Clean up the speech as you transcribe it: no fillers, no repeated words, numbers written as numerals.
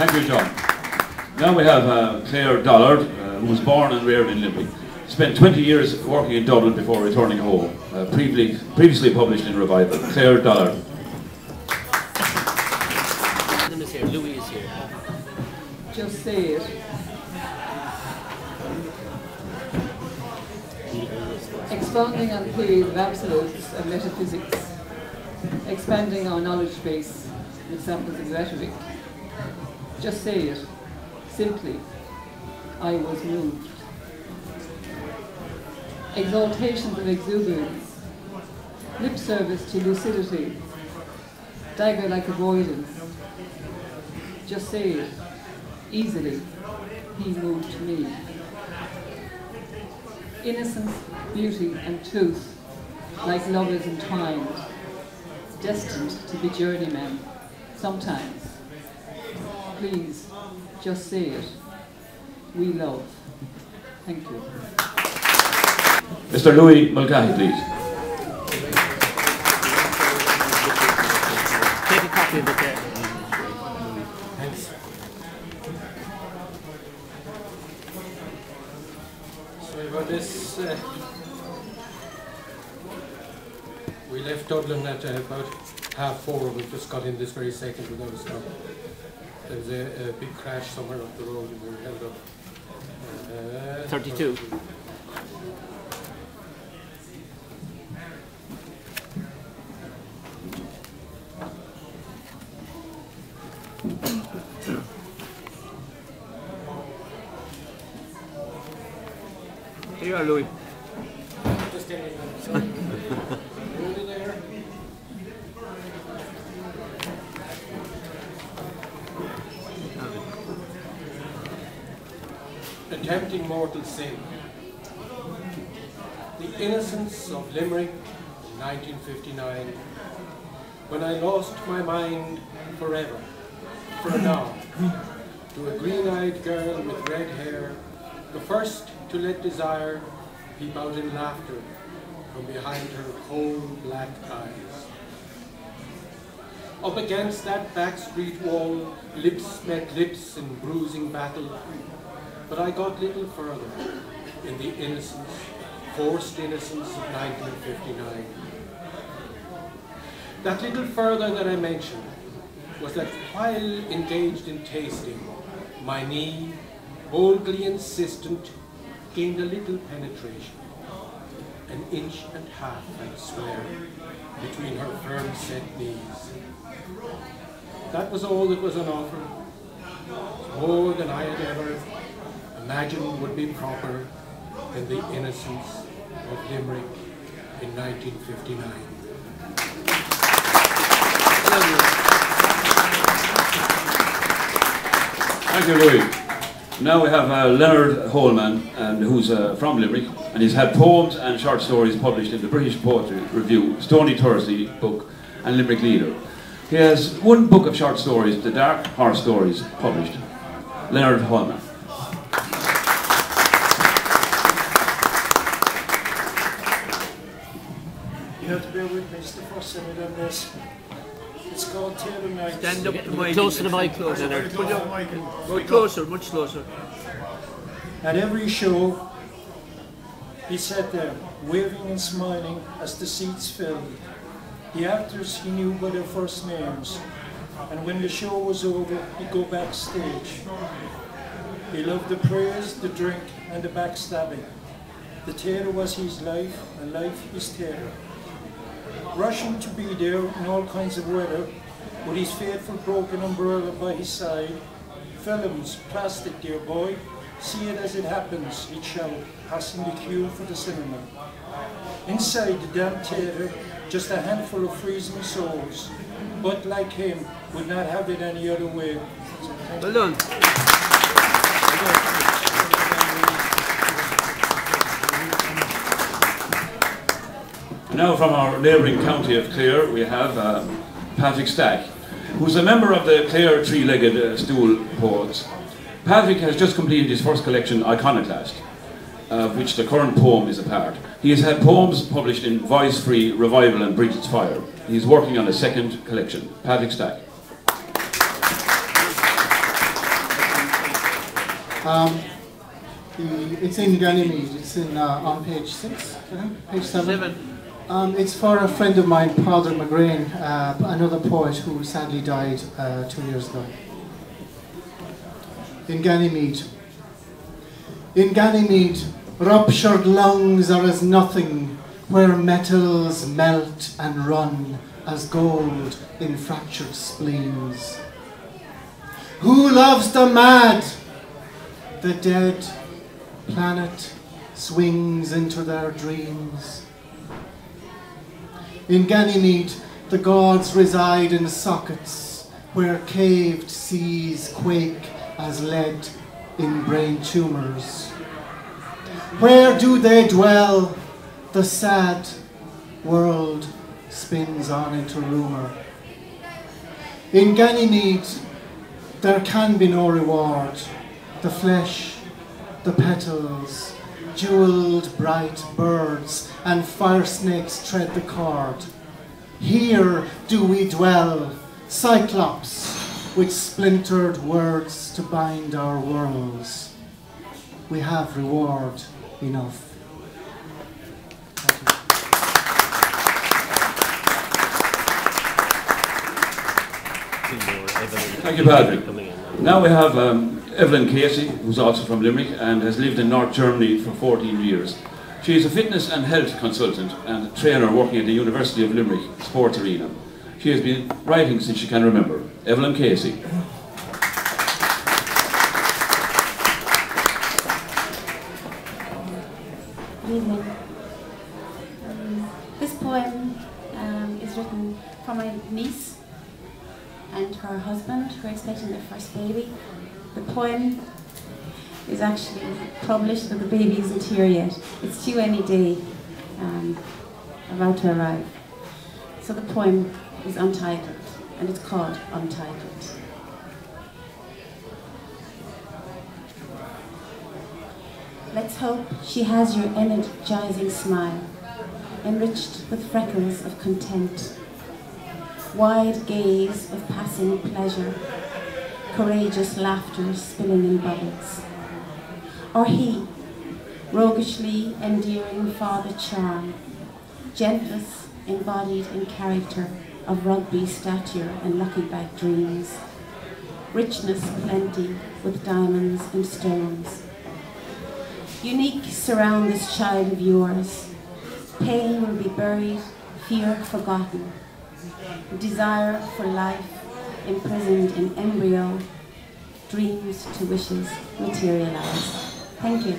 Thank you, John. Now we have Claire Dollard, who was born and reared in Limerick. Spent 20 years working in Dublin before returning home. Previously published in Revival. Claire Dollard. Is here. Louis is here. Just say it. Expounding on theories of absolutes and metaphysics. Expanding our knowledge base with samples of rhetoric. Just say it. Simply. I was moved. Exaltations of exuberance. Lip service to lucidity. Dagger-like avoidance. Just say it. Easily. He moved me. Innocence, beauty, and truth, like lovers entwined, destined to be journeymen, sometimes. Please, just say it. We love. Thank you. Mr. Louis Mulcahy, please. Take a copy of it there. Thanks. Sorry about this. We left Dublin at about 4:30. We just got in this very second without a stop. There was a big crash somewhere up the road and we were held up. 32. Here you are, Louis. Just getting in. Really there. Attempting mortal sin. The innocence of Limerick in 1959, when I lost my mind forever, for now, to a green-eyed girl with red hair, the first to let desire peep out in laughter from behind her cold black eyes. Up against that back street wall, lips met lips in bruising battle, but I got little further in the innocence, forced innocence of 1959. That little further that I mentioned was that while engaged in tasting, my knee, boldly insistent, gained a little penetration, an inch and a half, I swear, between her firm set knees. That was all that was on offer, more than I had ever imagined would be proper in the innocence of Limerick in 1959. Thank you, Louis. Now we have Leonard Holman, who's from Limerick, and he's had poems and short stories published in the British Poetry Review, Stony Thursday book, and Limerick Leader. He has one book of short stories, The Dark Horse Stories, published. Leonard Holman. You have to bear with me, it's the first time I've done this. It's called Taylor Nights. Stand up to the mic. Close to the mic, closer. Go closer, much closer. At every show, he sat there, waving and smiling as the seats filled. The actors he knew by their first names, and when the show was over, he'd go backstage. He loved the praise, the drink, and the backstabbing. The Taylor was his life, and life his Taylor. Rushing to be there in all kinds of weather, with his faithful broken umbrella by his side. Films, plastic, dear boy, see it as it happens, he'd shout, passing the queue for the cinema. Inside the damn theatre, just a handful of freezing souls, but like him, would not have it any other way. So well done. Now from our neighbouring county of Clare, we have Patrick Stack, who's a member of the Clare Three-Legged Stool Poets. Patrick has just completed his first collection, Iconoclast, of which the current poem is a part. He has had poems published in Voice Free, Revival and Bridget's Fire. He is working on a second collection. Patrick Stack. It's in Ganymede. It's in on page 6, page 7. It's for a friend of mine, Father McGrain, another poet who sadly died 2 years ago. In Ganymede. In Ganymede, ruptured lungs are as nothing, where metals melt and run as gold in fractured spleens. Who loves the mad? The dead planet swings into their dreams. In Ganymede, the gods reside in sockets where caved seas quake as lead in brain tumours. Where do they dwell? The sad world spins on into rumour. In Ganymede, there can be no reward. The flesh, the petals, jewelled bright birds and fire snakes tread the cord. Here do we dwell, cyclops, with splintered words to bind our worlds. We have reward enough. Thank you, Patrick. Now we have Evelyn Casey, who's also from Limerick and has lived in North Germany for 14 years. She is a fitness and health consultant and trainer working at the University of Limerick Sports Arena. She has been writing since she can remember. Evelyn Casey. Good evening. This poem is written for my niece and her husband who are expecting their first baby. The poem is actually published, but the baby isn't here yet. It's due any day, about to arrive. So the poem is untitled, and it's called Untitled. Let's hope she has your energizing smile, enriched with freckles of content, wide gaze of passing pleasure, courageous laughter spilling in bubbles. Or he, roguishly endearing father charm, gentlest embodied in character of rugby stature and lucky bag dreams, richness plenty with diamonds and stones. Unique surround this child of yours. Pain will be buried, fear forgotten. Desire for life imprisoned in embryo, dreams to wishes materialize. Thank you.